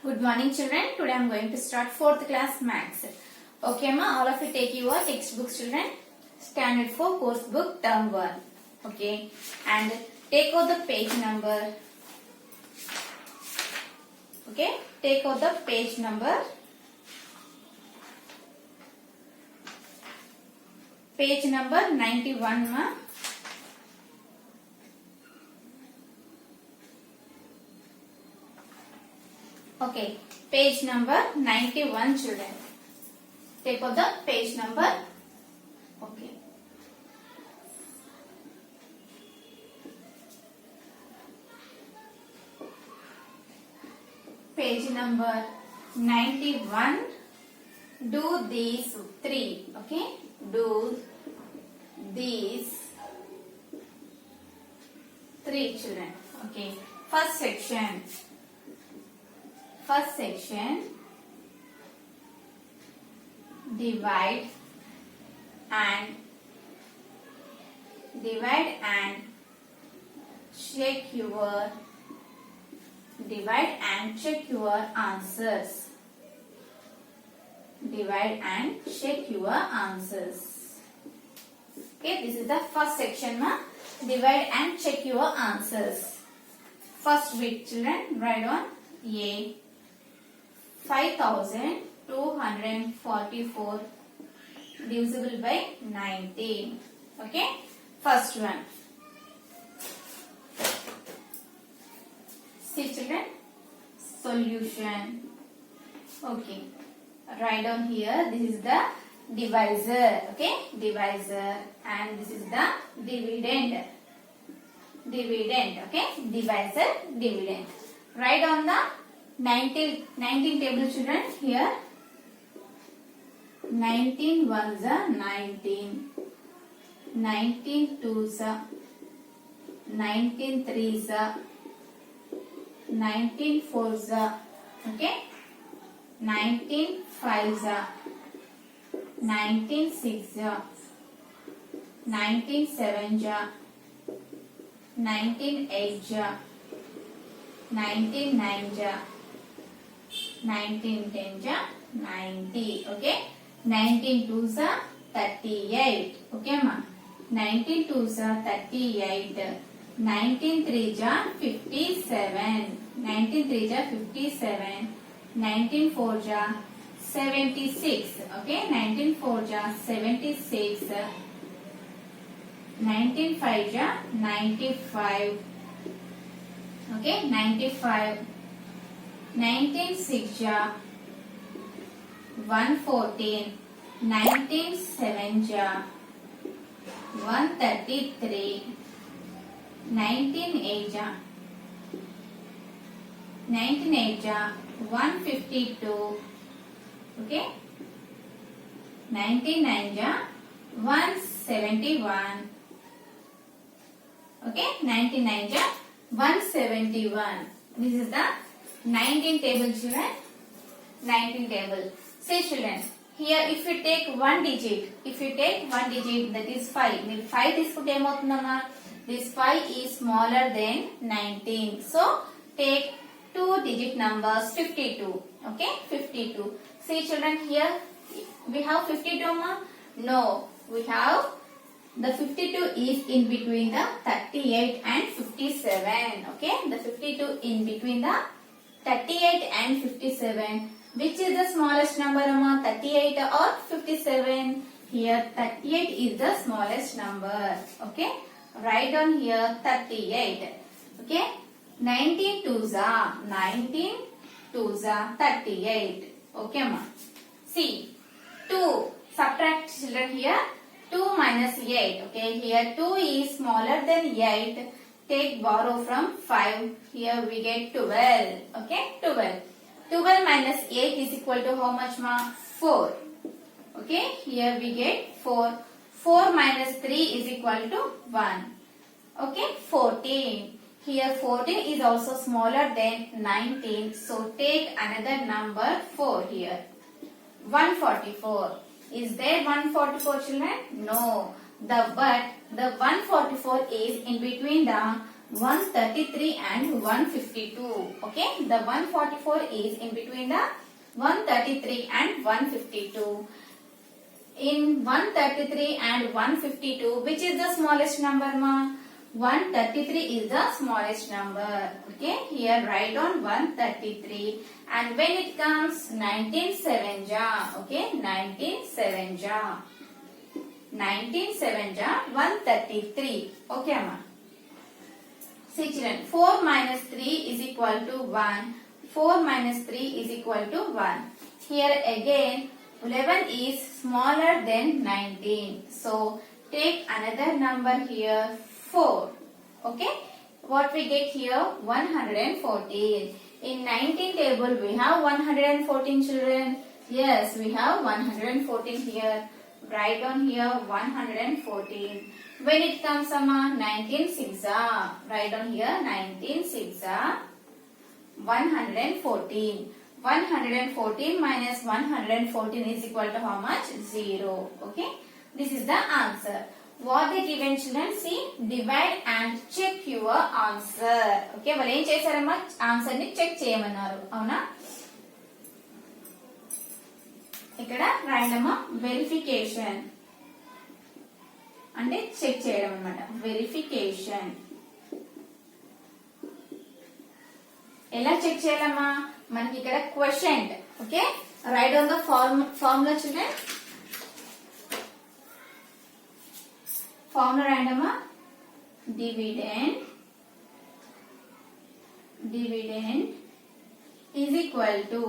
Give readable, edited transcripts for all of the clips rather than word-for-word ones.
Good morning children. Today I am going to start 4th class maths. Okay ma, all of you take your textbooks children. Standard 4 course book term 1. Okay. And take out the page number. Okay. Take out the page number. Page number 91 ma. Okay, page number 91 children. Take out the page number. Okay. Page number 91. Do these three. Okay. Do these three children. Okay. First section. First section, divide and check your answers. Divide and check your answers. Okay, this is the first section ma. Divide and check your answers. First bit children, write on A. 5244 divisible by 19. Okay. First one. See children. Solution. Okay. Write down here. This is the divisor. Okay. Divisor. And this is the dividend. Dividend. Okay. Divisor. Dividend. Write on the 19 table children here. 19 ones are 19, 19 twos are 19 threes are 19 fours are okay, 19 fives are 19 sixes are 19 sevens are 19 eights are 19 nines are 19 tens are 90. Okay. 19 twos are 38. Okay ma. 19 twos are 38. 19 threes are 57. 19 threes are 57. 19 fours are 76. Okay. 19 fours are 76. 19 fives are 95. Okay. 95. 19 6 ja 114, 19 7 ja 133, 19 8 ja 152, okay, 19 9 ja 171, okay, 99 ja 171. This is the 19 table children. 19 table. Say children, here if you take one digit, that is 5. If 5 తీసుకుంటే ఏమవుతుందమ్మా? This 5 is smaller than 19. So take 2 digit numbers 52. Okay, 52. See children, here we have 52 amma? No, we have the 52 is in between the 38 and 57. Okay, the 52 in between the 38 and 57. Which is the smallest number, amma? 38 or 57? Here 38 is the smallest number. Okay. Write down here 38. Okay. 19 twos are 38. Okay, ma. See. 2. Subtract children here. 2 minus 8. Okay. Here 2 is smaller than 8. Take borrow from 5. Here we get 12. Okay, 12. 12 minus 8 is equal to how much ma? 4. Okay, here we get 4. 4 minus 3 is equal to 1. Okay, 14. Here 14 is also smaller than 19. So take another number 4 here. 144. Is there 144 children? No. But the 144 is in between the 133 and 152. Okay, the 144 is in between the 133 and 152. In 133 and 152, which is the smallest number, ma? 133 is the smallest number. Okay, here write on 133. And when it comes 19 7 ja, okay, 19 7 ja. 19 7 ja, 133. Okay, ma. See children, 4 minus 3 is equal to 1. 4 minus 3 is equal to 1. Here again, 11 is smaller than 19. So, take another number here, 4. Okay? What we get here? 114. In 19 table, we have 114 children. Yes, we have 114 here. Write on here 114. When it comes, 19 6, write on here 19 6, 114. 114 minus 114 is equal to how much? 0. Okay. This is the answer. What they given children? See, divide and check your answer. Okay. వాళ్ళు ఏం చేశారమ్మా? Answer ని check చేయమన్నారు. అవునా? ఇక్కడ రాయండమ్మా verification అంటే check చేయడం అన్నమాట. Verification ఎలా చెక్ చేయాలమ్మా? మనకి ఇక్కడ question. Okay, right on the formula children. Formula రాయండమ్మా. Dividend is equal to,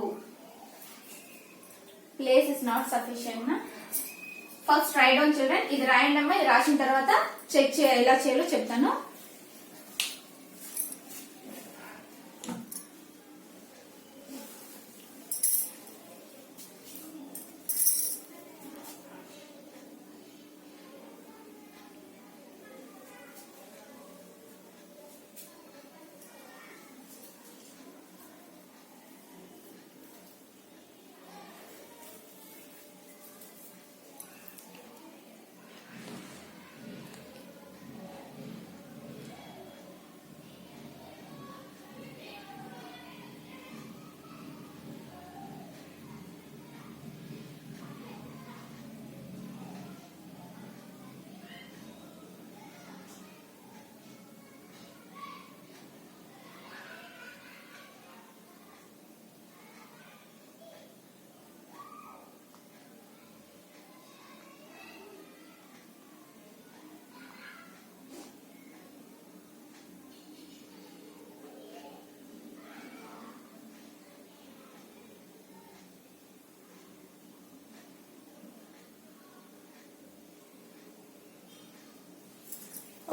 place is not sufficient నా. First write down children. ఇది రాయండమ్మా. ఇది రాసిన తర్వాత చెక్ ఎలా చేయాలో చెప్తాను.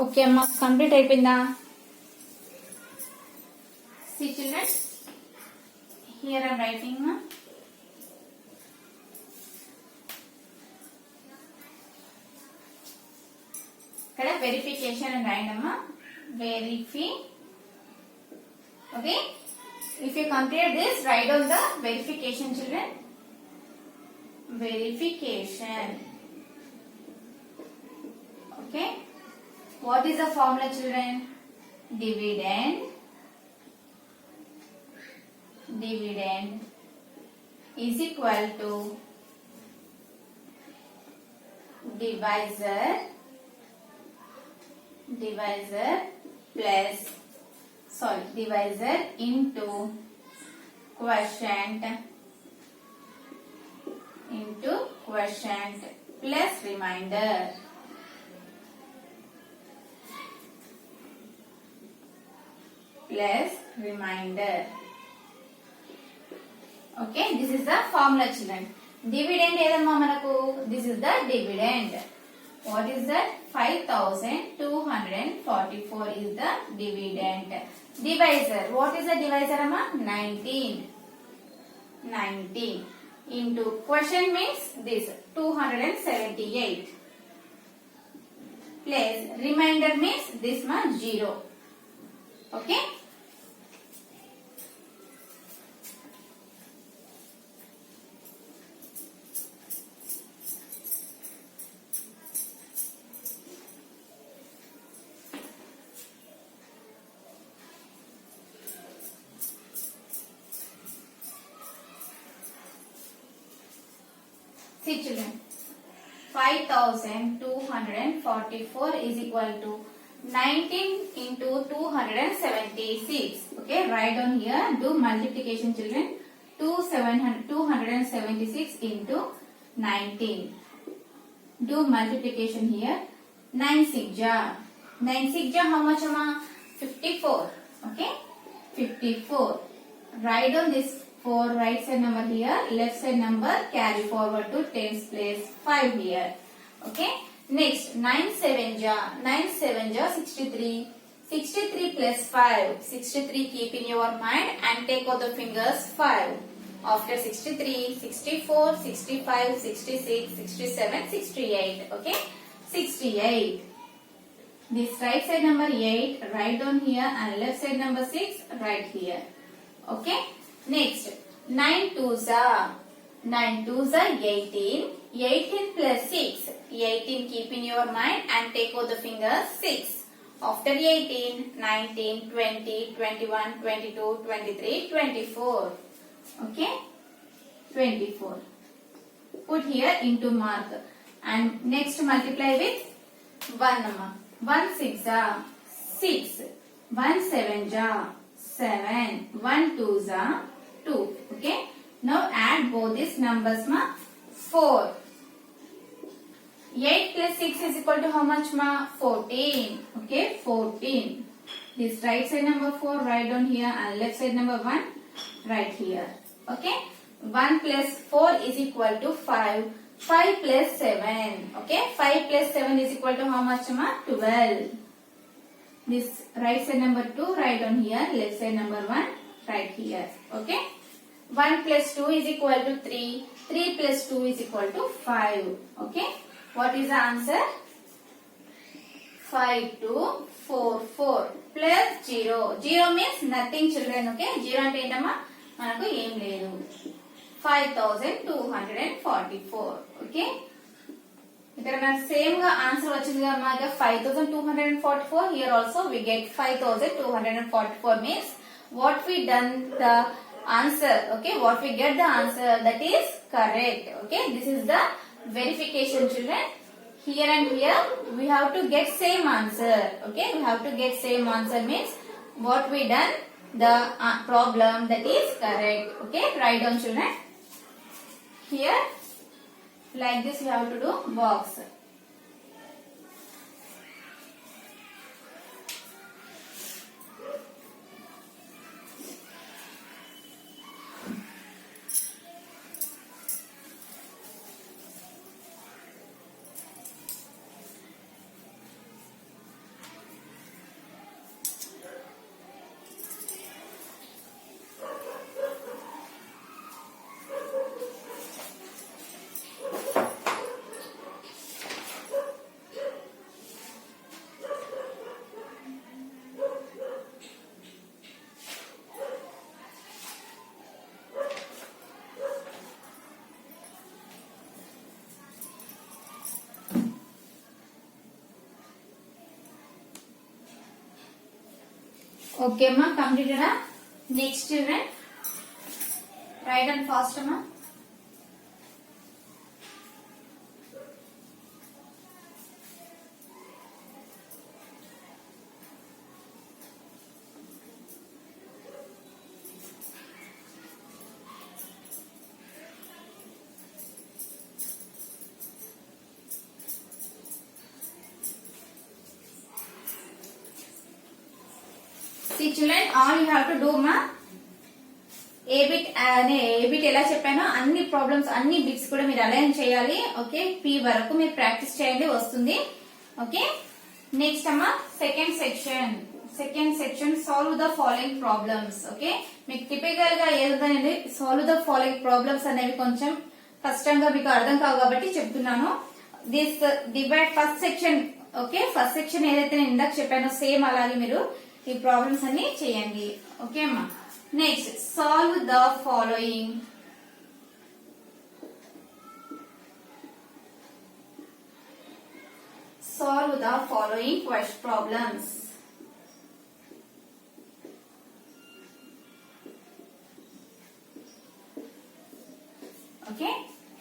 ఓకే అమ్మా, కంప్లీట్ అయిపోయిందా? See children, here I am writing. ఇక్కడ వెరిఫికేషన్ అని రాయండమ్మా. Verify. Okay, if you complete this, write down the verification children. Verification. Okay, what is the formula children? Dividend is equal to divisor into quotient plus remainder. Okay, this is the formula children. Dividend ఏదమ్మా మనకు? This is the dividend. What is that? 5244 is the dividend. Divisor. What is the divisor amma? 19 into quotient means this 278 plus remainder means this much 0. Okay. See children, 5244 is equal to 19 into 276. Okay, write down here. Do multiplication children. 276 into 19. Do multiplication here. 9 6 ja. 9 6 ja how much amma? 54. Okay, 54. Write down this 4 right side number here, left side number carry forward to tens place 5 here. Okay, next 9 7 ja 63. 63 plus 5. 63 keep in your mind and take out the fingers 5. After 63, 64, 65, 66, 67, 68. Okay, 68. This right side number 8 write down here and left side number 6 write here. Okay, next 9 2s are 18. 18 plus 6. 18 keep in your mind and take out the fingers 6. After 18, 19, 20, 21, 22, 23, 24. Okay, 24. Put here into mark and next multiply with 1 number. 1 6 are 6. 1 7 ja 7. 1 2 are 2. Okay, now add both these numbers ma 4. 8 plus 6 is equal to how much ma? 14. Okay, 14. This right side number 4 write down here and left side number 1 right here. Okay, 1 plus 4 is equal to 5. 5 plus 7. Okay, 5 plus 7 is equal to how much ma? 12. This right side number 2 write down here, left side number 1 right here. Okay, 1 plus 2 is equal to 3. 3 plus 2 is equal to 5. Okay, what is the answer? 5244 plus 0. 0 means nothing children. Okay, 0 ante entama manaku em ledu. 5244. Okay, ఇక్కడ నాకు same గా answer వచ్చింది కదా మాకు 5244. Here also we get 5244 means what we done the answer. Okay, what we get the answer that is correct. Okay, this is the verification children. Here and here we have to get same answer. Okay, we have to get same answer means what we done the problem that is correct. Okay, write down children. Here like this you have to do box. Okay ma, completed ha. Next children, write down fast ma. See children, all you have to do ma, A bit ఎలా చెప్పానో అన్ని problems అన్ని bits కూడా మీరు align చేయాలి. Okay, P వరకు మీరు practice చేయండి, వస్తుంది. ఓకే, నెక్స్ట్ అమ్మా second section solve the following problems. Okay, మీకు టిపికల్ గా ఏదంటే సాల్వ్ ద ఫాలోయింగ్ ప్రాబ్లమ్స్ అనేవి కొంచెం కష్టంగా మీకు అర్థం కావు కాబట్టి చెప్తున్నాను. This divide first section. Okay, first section ఏదైతే నేను ఇందాక చెప్పానో సేమ్ అలాగే మీరు ఈ ప్రాబ్లమ్స్ అన్ని చేయండి. ఓకే అమ్మా, next solve the following. Solve the following problems. Okay,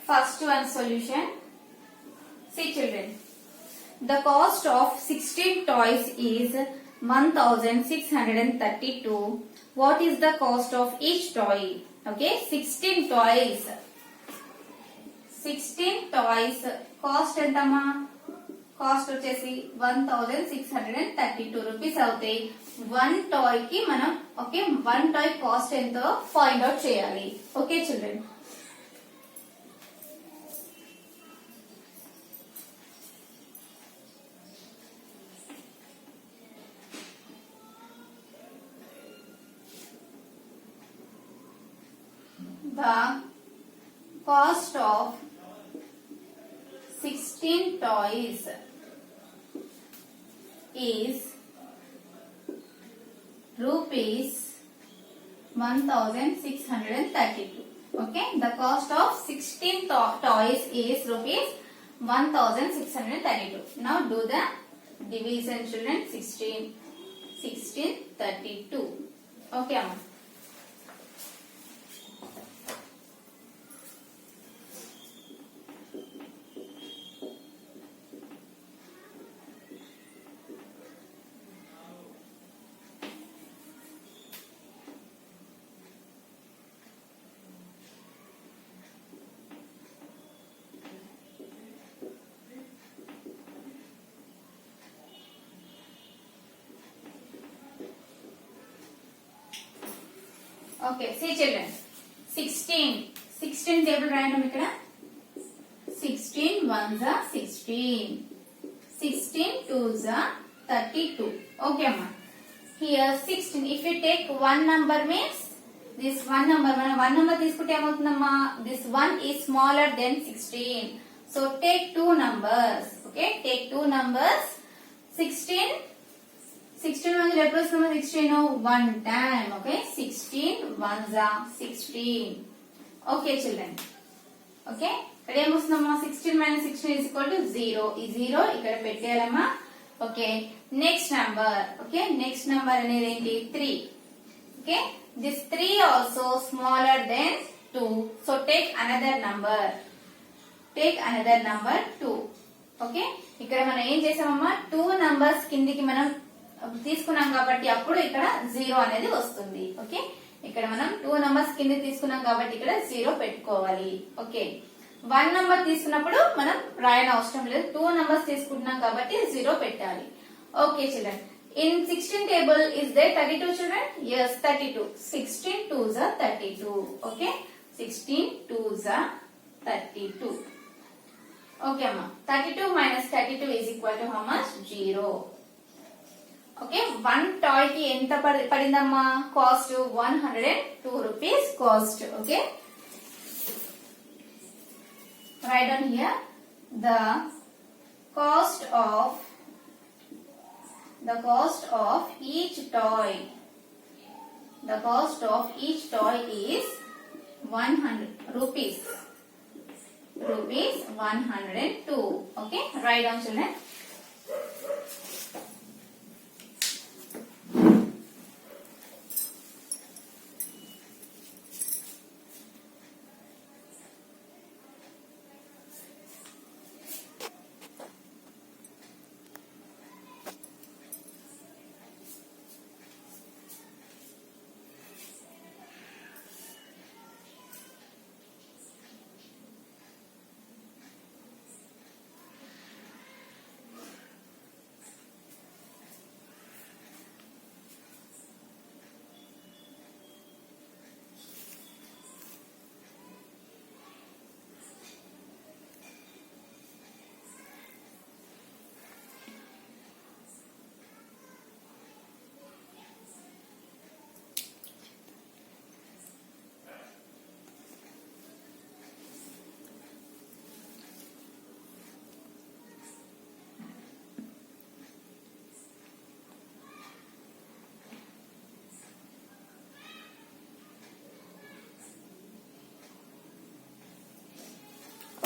First one solution. See children, the cost of 16 toys is 1632. What is the cost of each toy? Okay, 16 toys. 16 toys cost ఎంతమ్మా? Cost వచ్చేసి 1632 rupees అవుతాయి. One toy కి మనం okay one toy cost ఎంతో find out చేయాలి. Okay children, the cost of 16 toys is rupees 1632. Okay, the cost of 16 toys is rupees 1632. Now do the division children. 1632. Okay amma. Okay, see children, 16 table random ikkada 16 ones are 16, 16 twos are 32. Okay amma, here 16 if you take one number means this one number మనం one number తీసుకుంటే ఏమవుతుందమ్మా, this one is smaller than 16, so take two numbers. Okay, take two numbers. 16 1 ఎప్పుడు వస్తుందమ్మా? 16 one time. Okay, 16 ones are 16. Okay children, okay ఇక్కడ ఏమొస్తుందమ్మా? 16 minus 16 is equal to 0. ఈ 0 ఇక్కడ పెట్టేయాలమ్మా. Okay, next number. Okay, next number అనేది ఏంటి? 3. Okay, this 3 also smaller than 2, so take another number. Take another number 2. Okay, ఇక్కడ మనం ఏం చేసామమ్మా? 2 numbers కిందికి మనం తీసుకున్నాం కాబట్టి అప్పుడు ఇక్కడ 0 అనేది వస్తుంది. ఓకే, ఇక్కడ మనం 2 నంబర్స్ కింద తీసుకున్నాం కాబట్టి ఇక్కడ 0 పెట్టుకోవాలి. ఓకే, 1 నంబర్ తీసుకున్నప్పుడు మనం రాయన అవసరం లేదు. 2 నంబర్స్ తీసుకుంటున్నాం కాబట్టి 0 పెట్టాలి. Okay children, in 16 table is there 32 children? Yes, 32. 16 twos are 32. Okay, 16 twos are 32. Okay amma, 32 minus 32 is equal to how much? 0. Okay, one toy కి ఎంత పడిందమ్మా? Cost 102 rupees cost. Okay, write down here the cost of each toy. The cost of each toy is 100 rupees. 102. Okay, write down children.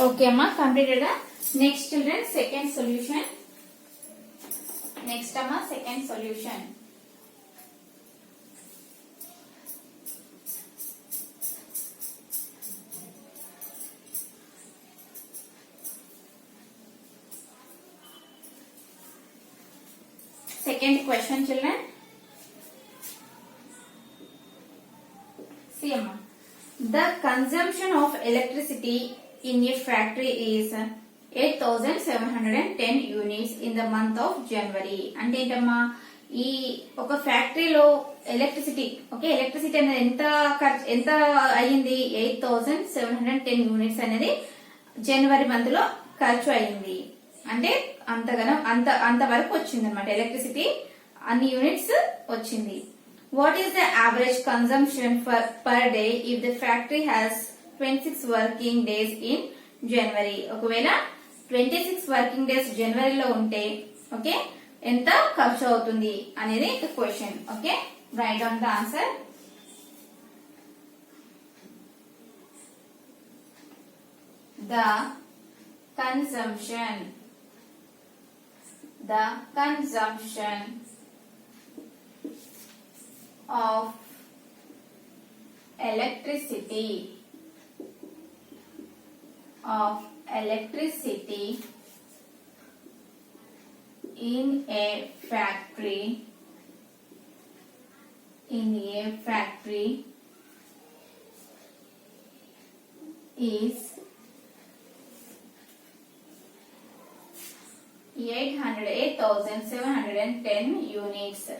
Okay amma, completed. Next children, second solution. Next amma, second solution. Second question, children. See, Amma. The consumption of electricity in a factory is 8,710 units in the month of January. అంటే ఏంటమ్మా, ఈ ఒక ఫ్యాక్టరీలో electricity అనేది ఎంత అయ్యింది, 8,710 units అనేది జనవరి month లో ఖర్చు అయ్యింది. అంటే అంత వరకు వచ్చింది అనమాట, ఎలక్ట్రిసిటీ అన్ని యూనిట్స్ వచ్చింది. What is the average consumption per day if the factory has 26 working days in January? ఒకవేళ 26 వర్కింగ్ డేస్ జనవరిలో ఉంటే ఓకే ఎంత ఖర్చు అవుతుంది అనేది question. Okay, write down the answer. The consumption of electricity in a factory is 8,710 units.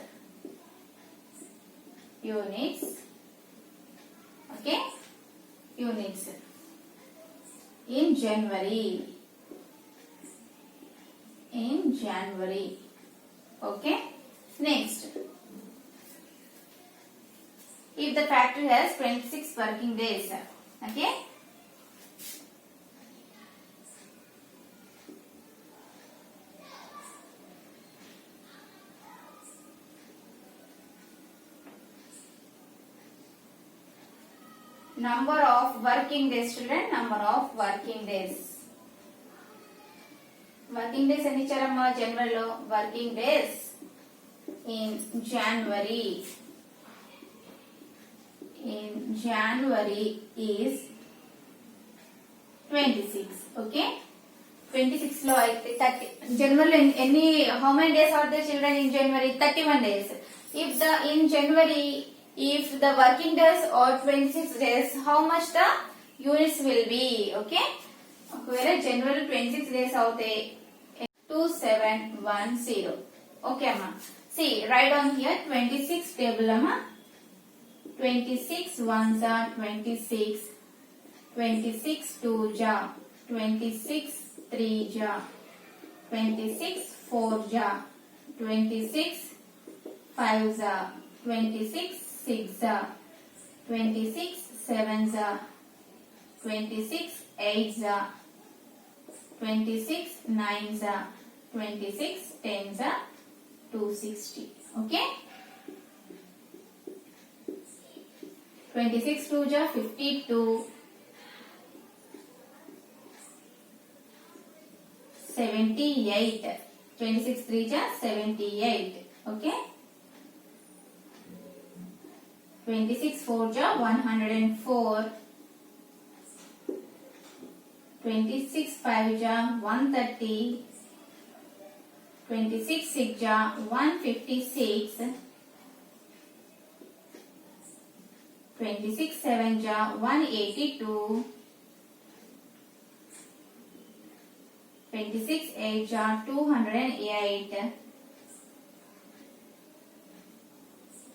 Okay, units in January. Okay, next, if the factory has 26 working days, okay, number of working days, children, number of working days. Working days ఎన్ని ఇచ్చారమ్మా జనవరిలో? Working days in January is 26. Okay, 26 లో అయితే 30 జనవరిలో ఎన్ని, how many days are there, children, in January? 31 days. If the working days are 26 days, how much the units will be? Okay, ఒకవేళ జనవరి 26 days అవుతే 2710. Okay అమ్మా, see, write down here 26 table అమ్మా. 26 ones are 26, 26 2s are 26 3s are 26 4s are 26 5s are 26 6s are 26 7s are 26 8s are 26 9s are 26 10s are 260. Okay, 26 2s are 52, 78, 26 3s are 78. Okay, 26 4s are 104, 26 5s are 130, 26 6s are 156, 26 7s are 182, 26 8s are 208,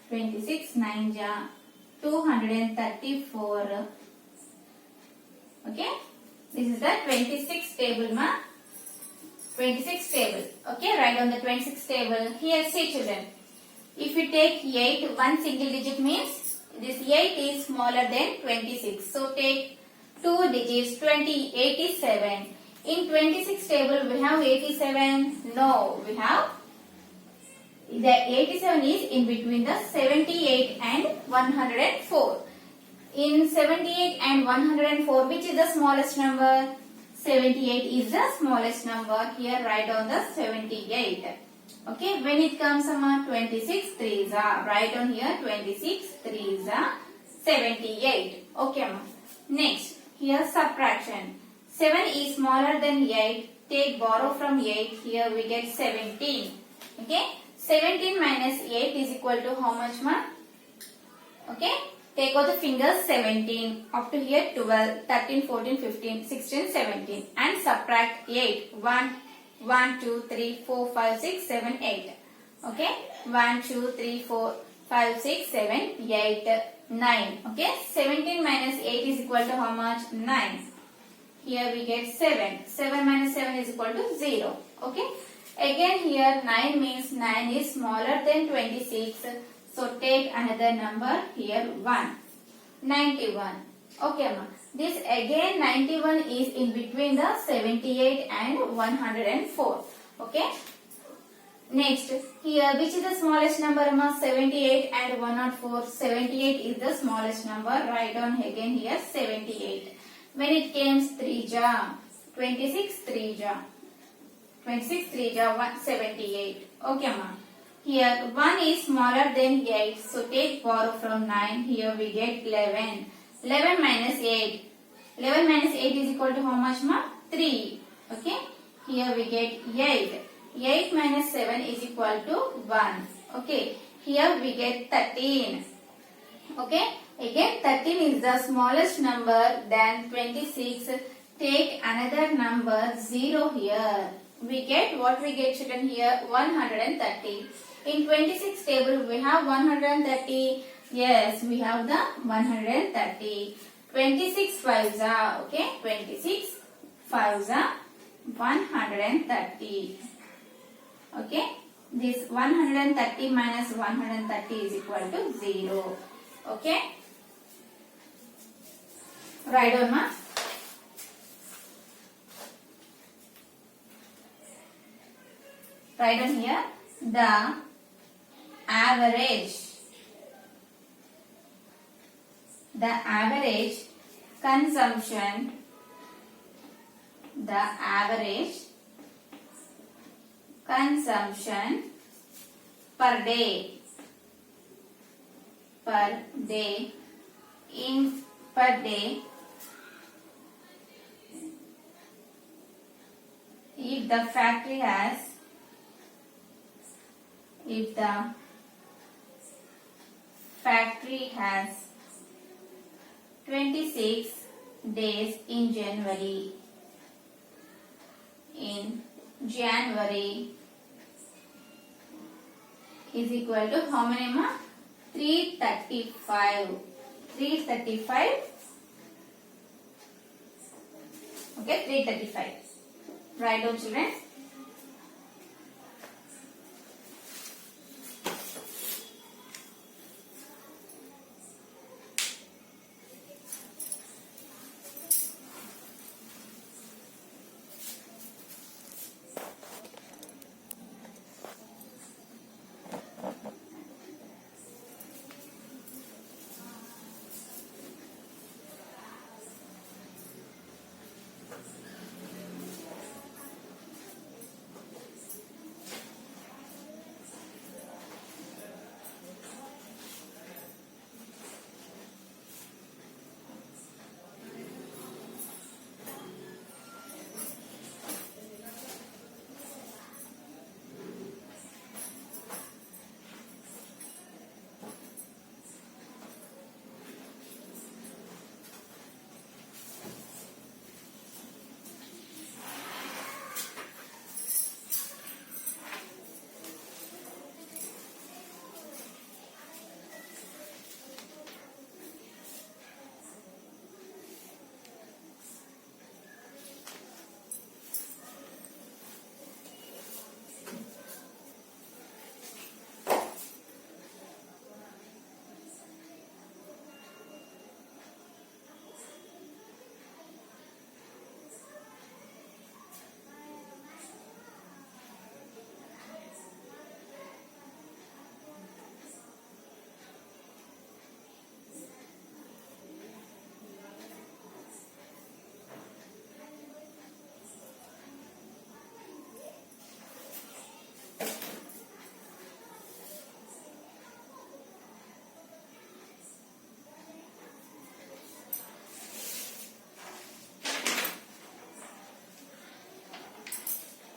26 9s are 234. Okay, this is the 26 table ma. 26 table. Okay, write on the 26 table. Here, see, children, if you take 8, one single digit means this 8 is smaller than 26. So take 2 digits, 87. In 26 table we have 87. No, we have the 87 is in between the 78 and 104. In 78 and 104, which is the smallest number? 78 is the smallest number. Here write down the 78. Okay, when it comes 26 3s are, write down here 26 3s are 78. Okay, next, here subtraction. 7 is smaller than 8. Take borrow from 8. Here we get 17. Okay, 17 minus 8 is equal to how much, ma? Okay. Take out the fingers. 17 up to here 12, 13, 14, 15, 16, 17 and subtract 8. 1, 2, 3, 4, 5, 6, 7, 8. Okay. 1, 2, 3, 4, 5, 6, 7, 8, 9. Okay. 17 minus 8 is equal to how much? 9. Here we get 7. 7 minus 7 is equal to 0. Okay. Again here 9 means 9 is smaller than 26. So take another number here 1. 91. Okay ma. This again 91 is in between the 78 and 104. Okay. Next here which is the smallest number ma? 78 and 104. 78 is the smallest number. Write down again here 78. When it comes 3 ja, 26 3 ja, 26 3 ja 178. Okay ma. Here 1 is smaller than 8, so take borrow from 9. Here we get 11. 11 minus 8. 11 minus 8 is equal to how much ma? 3. Okay. Here we get 8. 8 minus 7 is equal to 1. Okay. Here we get 13. Okay. Again 13 is the smallest number than 26. Take another number 0 here. We get what we get children here 130. In 26 table we have 130. Yes, we have the 130. 26 5s are okay. 26 5s are 130. Okay. This 130 minus 130 is equal to 0. Okay. Write down ma. Write down here the average consumption per day if the factory has 26 days in January is equal to how many ma? 335. 335. Okay, 335. Write down children.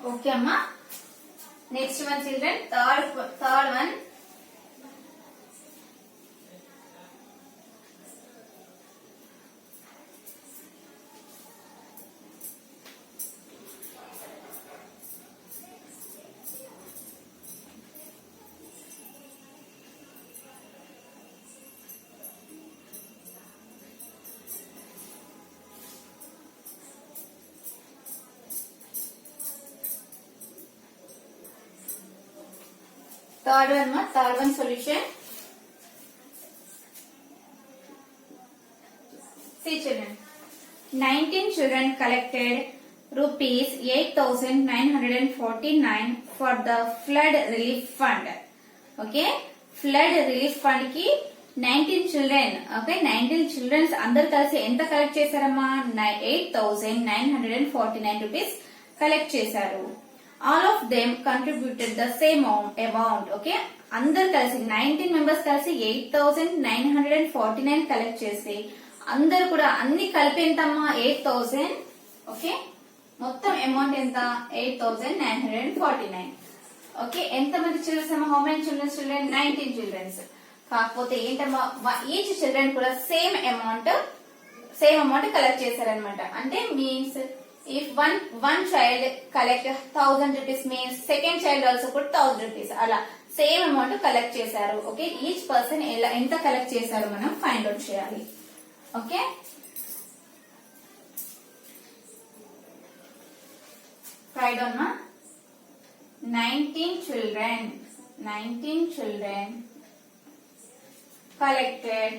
Okay, amma. Next one children, third one. Third one solution. See children, 19 children collected rupees 8,949 for the flood relief fund. Okay, flood relief fund ki 19 children. Okay, 19 children అందరు కలిసి ఎంత collect చేశారమ్మా? 8,949 rupees collect చేశారు. All of them contributed the same amount. Okay, అందరు కలిసి 19 members కలిసి 8,949 collect చేసి అందరు కూడా అన్ని కలిపి ఎంతమ్మా? 8,000. ఓకే, మొత్తం అమౌంట్ ఎంత? 8,949. ఓకే, ఎంత మంది చిల్డ్రన్స్ అమ్మా? How many children's? 19 చిల్డ్రన్స్. కాకపోతే ఏంటమ్మా, ఈచ్ చిల్డ్రన్ కూడా సేమ్ అమౌంట్ కలెక్ట్ చేశారనమాట. అంటే means if one child collect 1,000 rupees means second child also put 1,000 rupees. అలా సేమ్ అమౌంట్ కలెక్ట్ చేశారు. ఓకే, ఈచ్ పర్సన్ ఎంత కలెక్ట్ చేశారు మనం ఫైండ్ అవుట్ చేయాలి. ఓకే, రైట్ ఆన్ మా. 19 children collected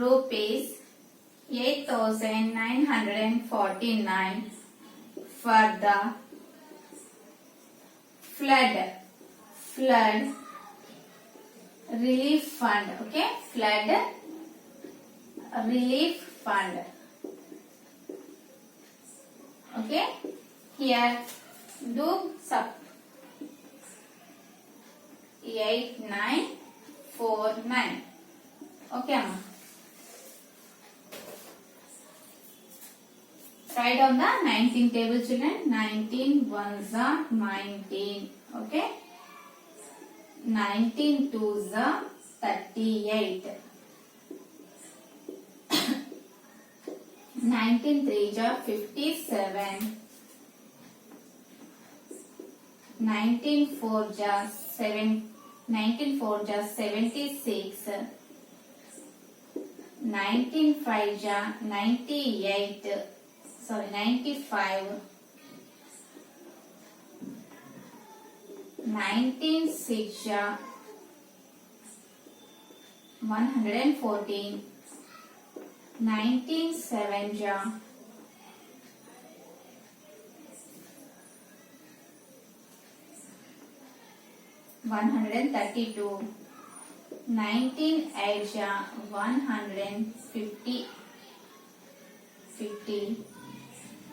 rupees 8,949 for the flood relief fund. Okay, flood relief fund. Okay, here do sub 8949. Okay amma, write down the 19 table children. 19 ones are 19. Okay, 19 twos are 38. 19 threes are 57. 19 fours are 76. 19 fives are 98. Sorry, 95. 19 six are 114. 19 seven are 132. 19 eight are 150.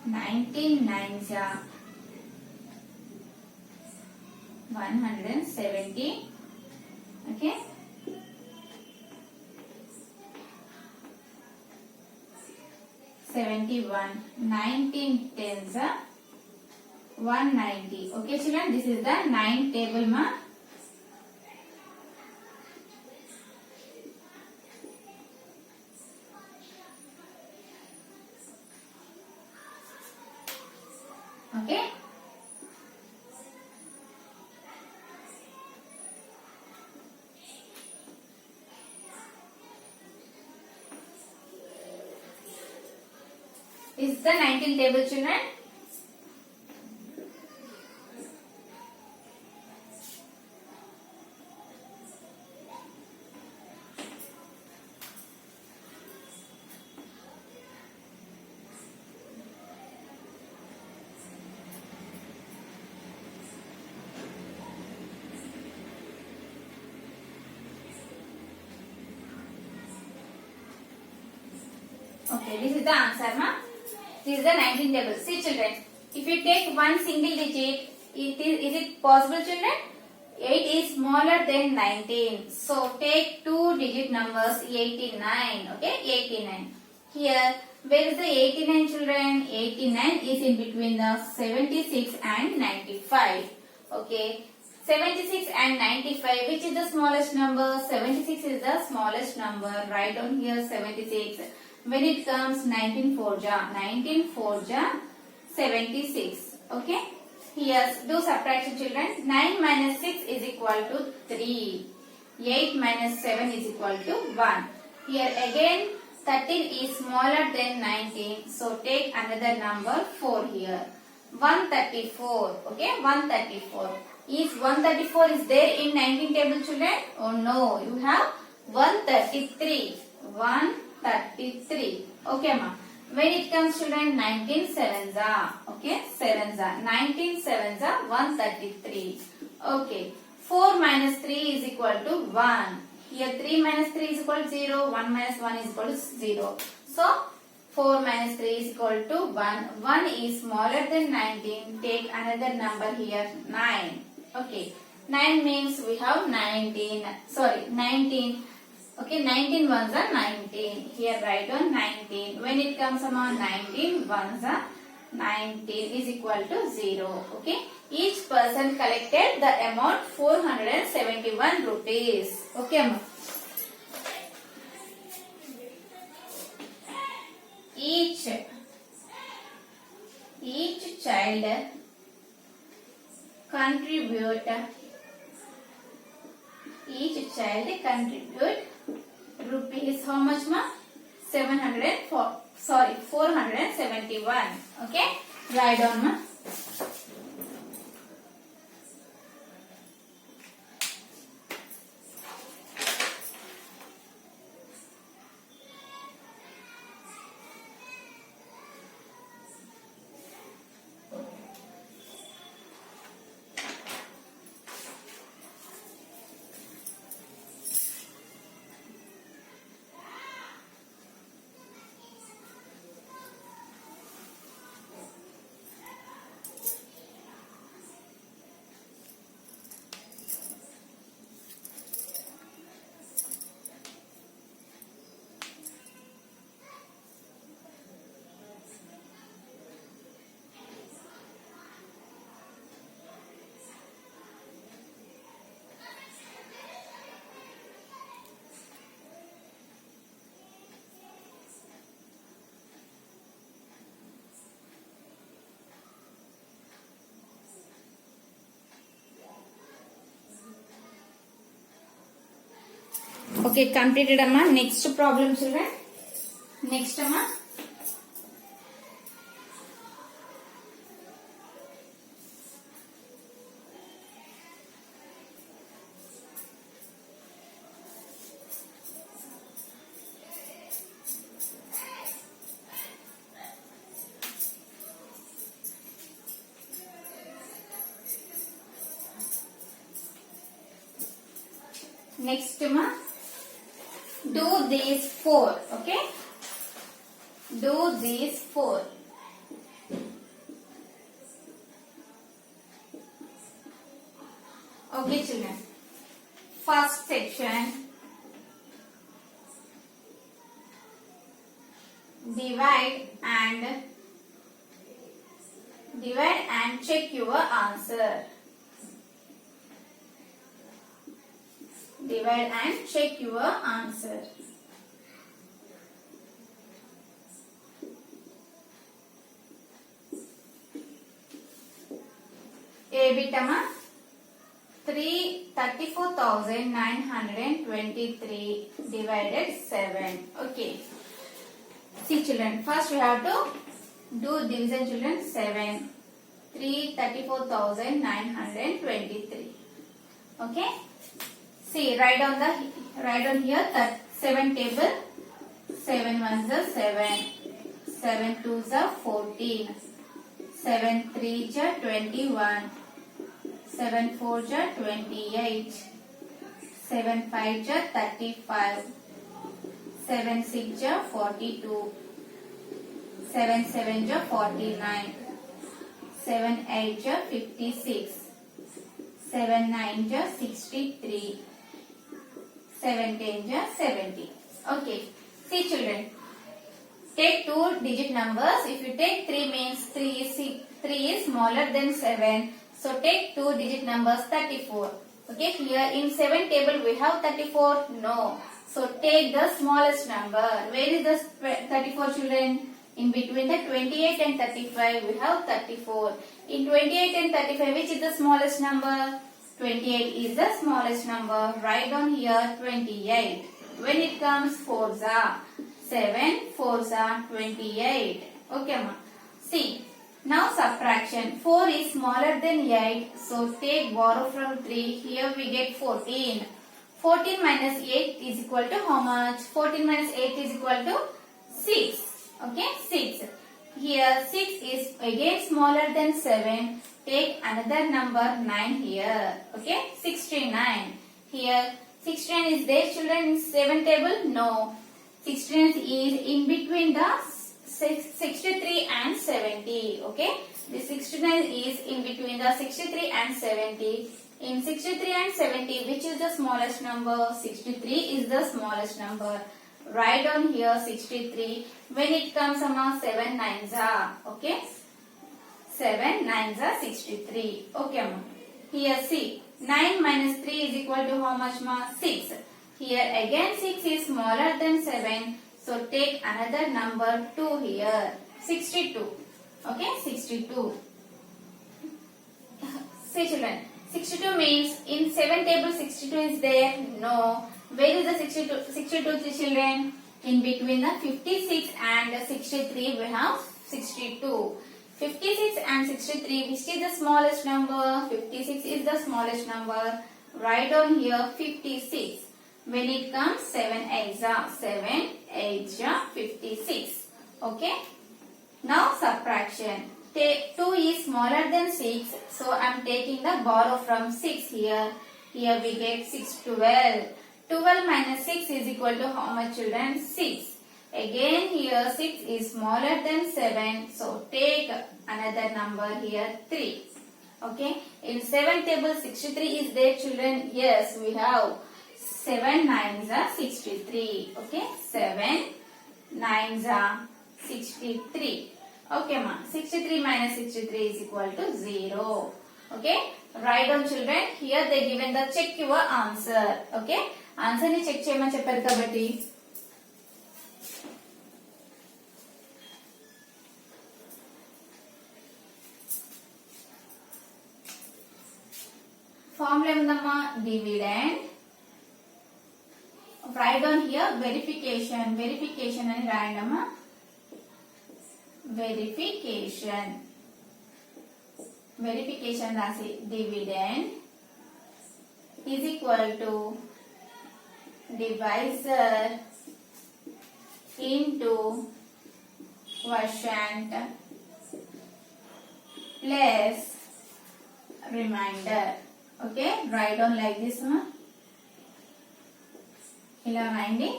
19 nines are 170. Okay, 71. 19 tens are 190. Okay children, this is the 9 table ma. Okay, this is the 19 table children. Okay, this is the answer ma. This is the 19 table. See children, if you take one single digit, is it possible children? 8 is smaller than 19. So take two digit numbers 89. Okay, 89. Here, where is the 89 children? 89 is in between the 76 and 95. Okay. 76 and 95, which is the smallest number? 76 is the smallest number. Write down here 76. When it comes 19 4 ja, 19 4 ja, 76. Okay. Here, do subtraction children. 9 minus 6 is equal to 3. 8 minus 7 is equal to 1. Here again, 13 is smaller than 19. So take another number 4 here. 134. Okay, 134. Is 134 is there in 19 table children? Oh no, you have 133. 133. Okay ma. When it comes children, 19 sevens are. Okay, sevens are. 19 sevens are 133. Okay. 4 minus 3 is equal to 1. Here 3 minus 3 is equal to 0. 1 minus 1 is equal to 0. So 4 minus 3 is equal to 1. 1 is smaller than 19. Take another number here, 9. Okay. 9 means we have 19. Sorry, 19. Okay, 19 ones are 19. Here write on 19. When it comes among 19 ones are 19 is equal to 0. Okay. Each person collected the amount 471 rupees. Okay, ma. Each child contribute rupees how much ma? 471. Okay, write down ma. Okay, completed amma. Next problem children. Next amma. Next amma. Do these 4. Okay. Do these 4. Okay children. First section. Divide and check your answer. Divide and check your answer. A bitama 34,923 divided 7. Okay. See children, first we have to do division children. 7. 34,923. Okay. See, write down here that 7 table. 7 ones are 7. 7 twos are 14. 7 threes are 21. 7 fours are 28. 7 fives are 35. 7 six are 42. 7 sevens are 49. 7 eights are 56. 7 nines are 63. 7 tens are 70. Okay. See children. take two digit numbers. If you take 3 means 3 is smaller than 7. So take two digit numbers 34. Okay, here in 7 table we have 34. No. So take the smallest number. Where is the 34 children? In between the 28 and 35 we have 34. In 28 and 35 which is the smallest number? 28 is the smallest number. Write down here 28. When it comes 4s are 7, 4s are 28. Okay ma. See. Now subtraction. 4 is smaller than 8. So take borrow from 3. Here we get 14. 14 minus 8 is equal to how much? 14 minus 8 is equal to 6. Okay, 6. Here 6 is again smaller than 7. Take another number 9 here. Okay, 69. Here 69 is there children in 7 table? No. 69 is in between the 63 and 70. Okay, the 69 is in between the 63 and 70. In 63 and 70, which is the smallest number? 63 is the smallest number. Write down here 63. When it comes among 7 9s are, okay? 7 9s are 63. Okay, ma. Here see, 9 minus 3 is equal to how much, ma? 6. Here again 6 is smaller than 7. So take another number 2 here. 62. Okay, 62. See children. 62 means in 7 table 62 is there? No. Where is the 62 children? In between the 56 and 63 we have 62. 56 and 63 which is the smallest number? 56 is the smallest number. Write down here 56. When it comes 7 8s are 56. Okay. Now subtraction. 2 is smaller than 6. So I am taking the borrow from 6 here. Here we get 6 12. 12 minus 6 is equal to how much children? 6. Again here 6 is smaller than 7. So take another number here 3. Okay. In 7 table 63 is there children? Yes, we have 7 9s are 63. Okay. 7 9s are 63. Okay ma. 63 minus 63 is equal to 0. Okay. Write down children. Here they given the check your answer. Okay. Answer ni check cheyamani chepparu kabatti formula endamma dividend. Write down here verification ani rayandamma. Verification rasi dividend is equal to divisor into quotient plus remainder. Okay, write down like this ma. Ila rayandi.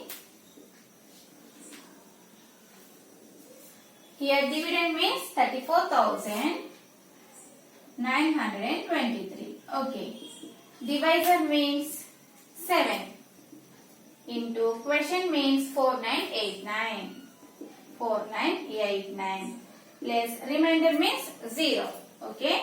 Here dividend means 34,923. Okay. Divisor means 7 into quotient means 4989. 4989 plus remainder means 0. Okay.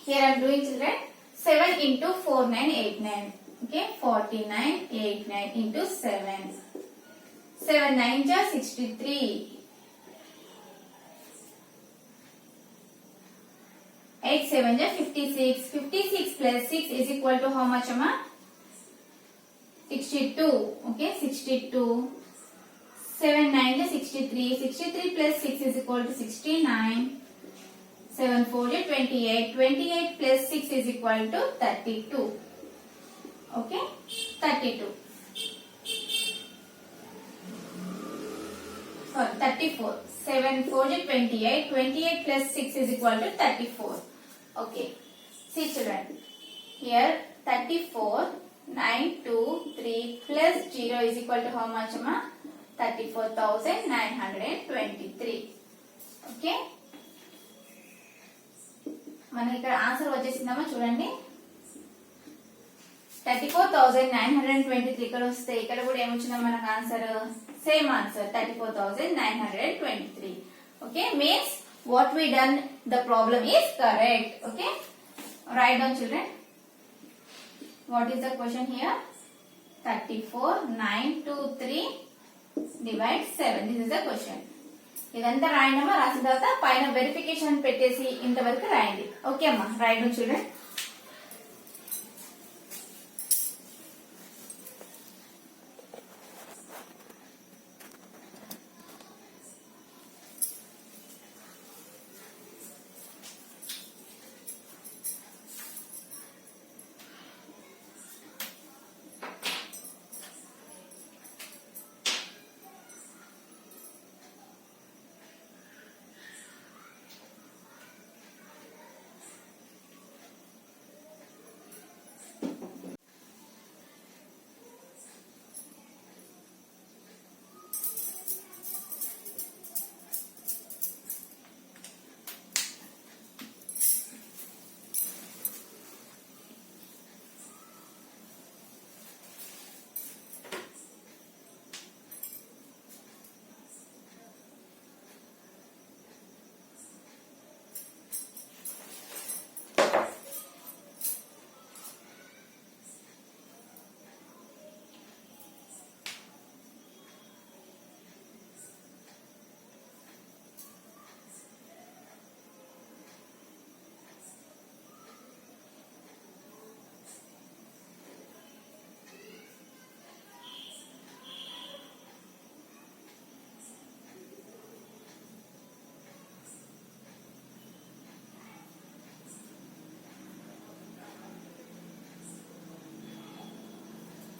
Here I am doing children 7 into 4989. Okay. 4989 into 7. 7 9 are 63. 8 7 are 56. 56 plus 6 is equal to how much, Amma? 62. Okay, 62. 7 9 are 63. 63 plus 6 is equal to 69. 7 4 are 28. 28 plus 6 is equal to 32. Okay, 32. Sorry, 34. 7 4 is 28. 28 plus 6 is equal to 34. Okay. See children. Here 34, 9, 2, 3 plus 0 is equal to how much, ma? 34,923. Okay. మనకి ఇక్కడ answer వచ్చేసిందమ్మా చూడండి. 34,923 ఇక్కడ వస్తే ఇక్కడ కూడా ఏమొచ్చిందో మనకు answer same answer 34,923. Okay, means what we done the problem is correct. Okay, write down children. What is the question here? 34,923 divide 7. This is the question. ఇదంతా రాయండమ్మా. రాసిన తర్వాత పైన వెరిఫికేషన్ పెట్టేసి ఇంతవరకు రాయండి. ఓకే అమ్మా, right down children.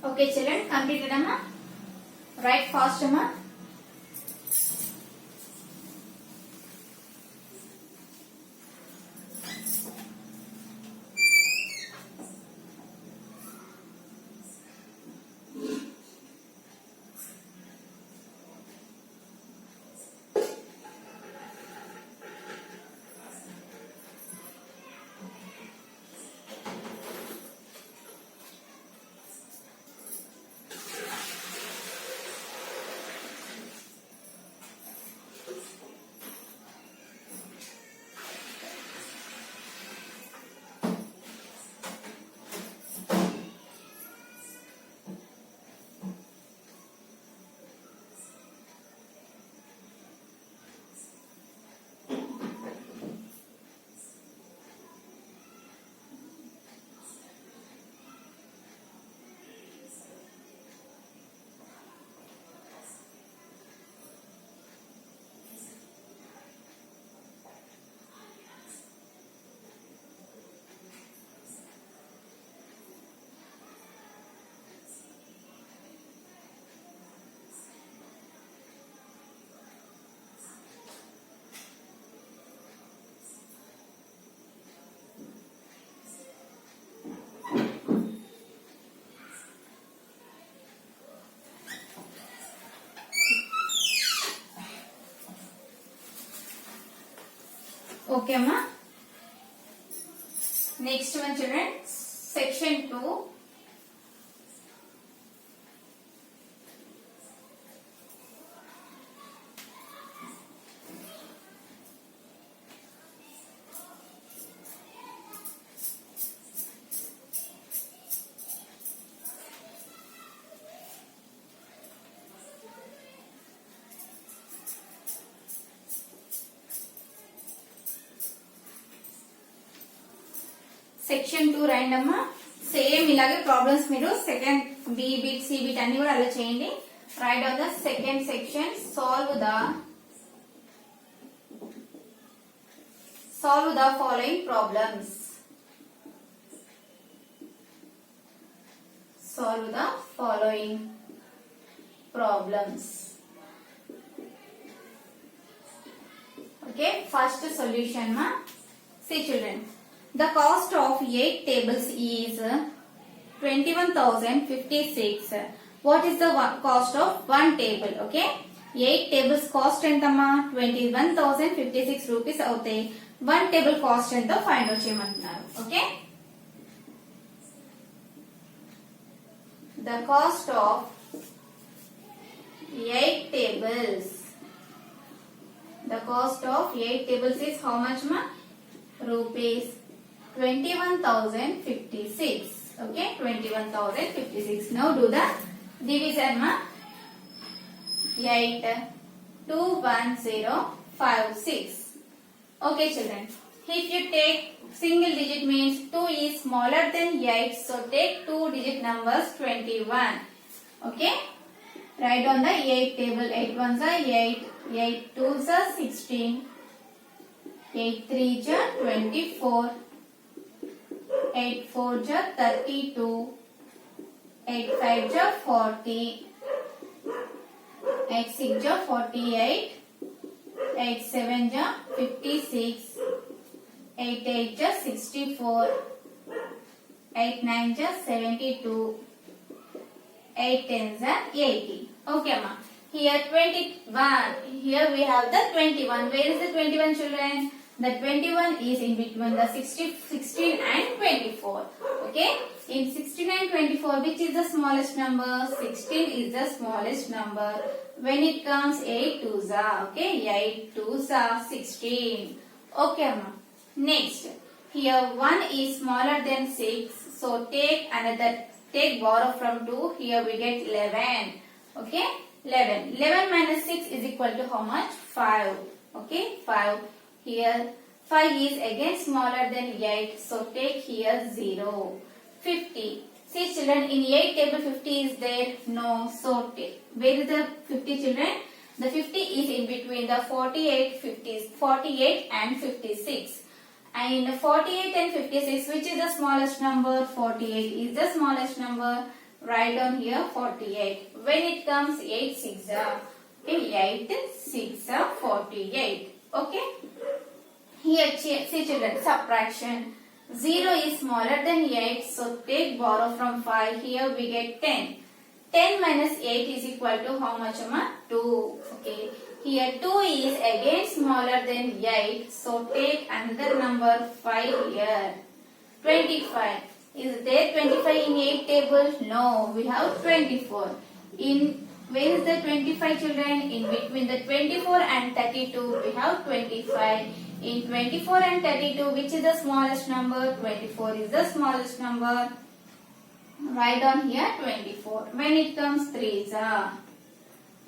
Okay children, completed amma. Write fast amma. Okay amma. Next one children, section 2. Section 2 రాయండి అమ్మా. సేమ్ ఇలాగే ప్రాబ్లమ్స్ మీరు second B bit C bit అన్ని కూడా అలా చేయండి. Write down the second section. Solve the following problems. Solve the following problems. Okay, first solution ma. See children, the cost of 8 tables is 21,056. What is the cost of one table? Okay, 8 tables cost entama 21,056 rupees avutayi. One table cost ento find out cheyamantunaru. Okay, the cost of 8 tables. The cost of 8 tables is how much, ma? Rupees 21,056. Okay, 21,056. Now do the division, ma. 8, 21056. Okay, children. If you take single digit means 2 is smaller than 8, so take 2 digit numbers 21. Okay. Write on the 8 table. 8 ones are 8, 8 twos are 16, 8 threes are 24, 8 fours are 32, 8 fives are 40, 8 six are 48, 8 sevens are 56, 8 eights are 64, 8 nines are 72, 8 tens are 80. Okay, ma. Here 21. Here we have the 21. Where is the 21, children? The 21 is in between the 16 and 24. Okay. In 16 and 24, which is the smallest number? 16 is the smallest number. When it comes 8 twos are. Okay. 8 twos are 16. Okay, ma. Next. Here 1 is smaller than 6. So take another. Take borrow from 2. Here we get 11. Okay. 11. 11 minus 6 is equal to how much? 5. Okay. 5. Here 5 is again smaller than 8. So take here 0. 50. See children, in 8 table 50 is there? No. So take. Where is the 50, children? The 50 is in between the 48 and 56. And in 48 and 56, which is the smallest number? 48 is the smallest number. Write down here 48. When it comes 8 6 are. Okay, 8 6 are 48. Okay. Here see children, subtraction. 0 is smaller than 8. So take borrow from 5. Here we get 10. 10 minus 8 is equal to how much, ma? 2. Okay. Here 2 is again smaller than 8. So take another number 5 here. 25. Is there 25 in 8 table? No. We have 24. Where is the 25, children? In between the 24 and 32 we have 25. In 24 and 32, which is the smallest number? 24 is the smallest number. Write down here 24. When it comes 3s are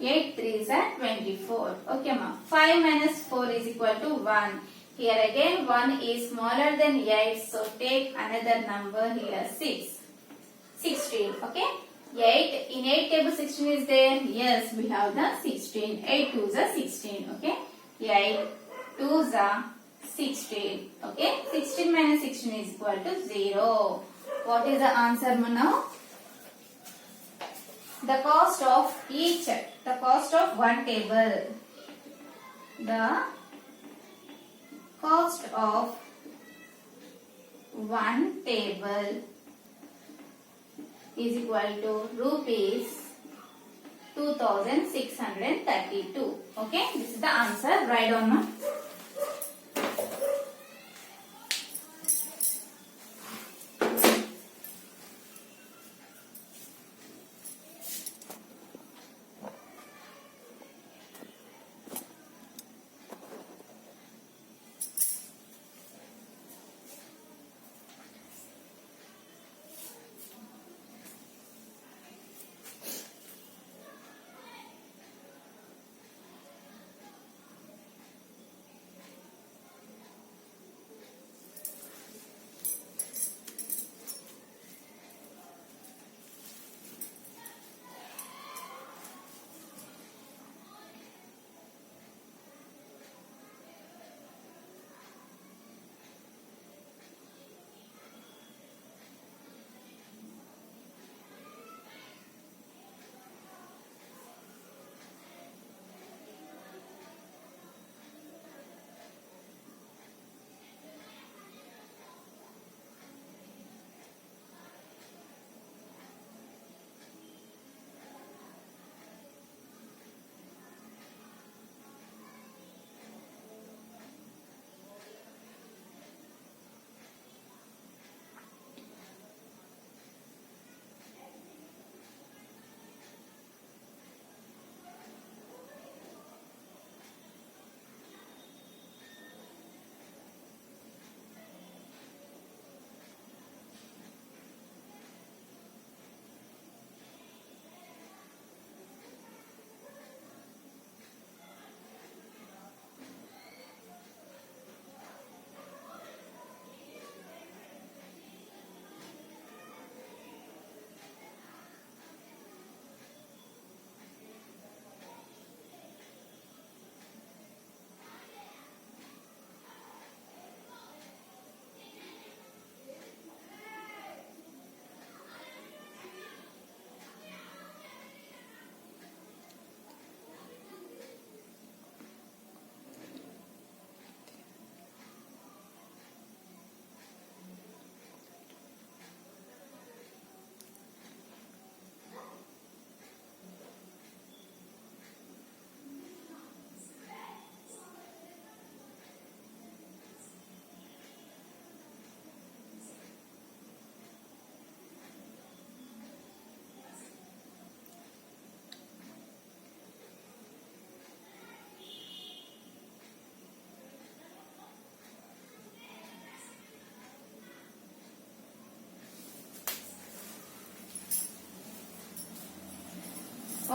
8 3s are 24. Okay, ma. 5 minus 4 is equal to 1. Here again 1 is smaller than 8. So take another number here 6. 16. Okay. 8. In 8 table 16 is there? Yes, we have the 16. 8 2s are 16. Okay. 8 2s are 16. Okay. 16 minus 16 is equal to 0. What is the answer now? The cost of one table. The cost of one table is equal to rupees 2,632. Okay, this is the answer. Write down, ma.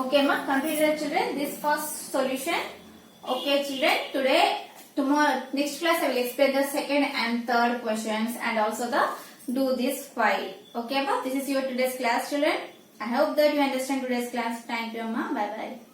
Okay, ma, completed children. This first solution. Okay, children. Tomorrow, next class I will explain the second and third questions and also the do this file. Okay, ma. This is your today's class, children. I hope that you understand today's class. Thank you, ma. Bye bye.